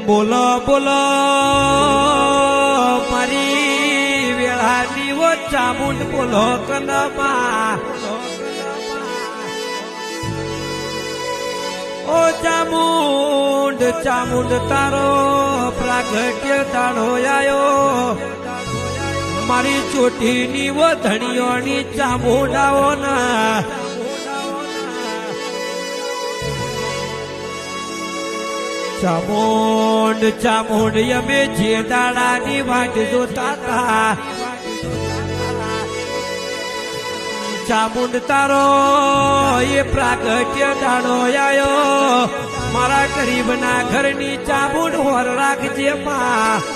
બોલો બોલો મારી વેળાની વો ચામુંડ બોલો કનમાં ઓ ચામુંડ ચામુંડ તારો પ્રાગટ્ય દાડો આયો મારી ચોટીની વો ધણીઓની ચામુંડાઓ ના ચામુંડ ચામુંડ અમે જે દાડાની વાટ જોતા હતા ચામુંડ તારો એ પ્રાગટ્ય દાડો આયો મારા ગરીબના ઘરની ચામુંડ હોર રાખજે માં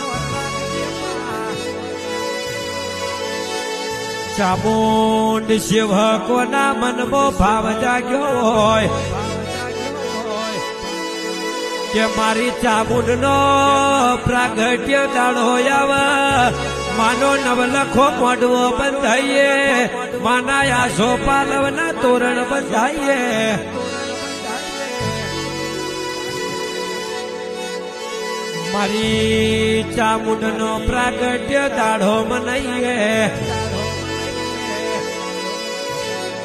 ચામુંડ સેવકોના મનમાં ભાવ જાગ્યો હોય કે મારી ચામુંડ નો પ્રાગટ્ય દાડો આવે માનો નવલખો મોઢવો બંધાઈએ માના આસો પાલવના તોરણ બંધાઈએ મારી ચામુંડ નો પ્રાગટ્ય દાડો મનાઈએ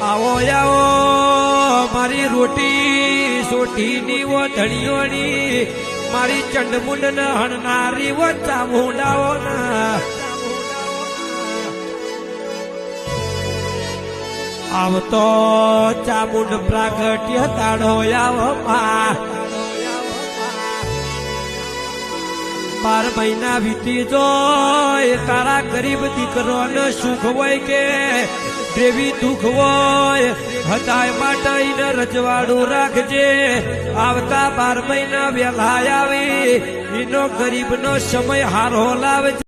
આવો આવો મારી રોટી સોટીની વો ધણીઓની મારી ચંડમુંડ ને હણનારી વો ચામુંડાઓ ના આવતો ચામુંડ પ્રાગટ્ય દાડો આવો માં 12 મહિના વીતી જોય તારા ગરીબ દીકરોને સુખ હોય કે દેવી દુઃખ હોય હદાય માટે રજવાડું રાખજે આવતા 12 મહિના વેલા આવી એનો ગરીબનો સમય હારો લાવજે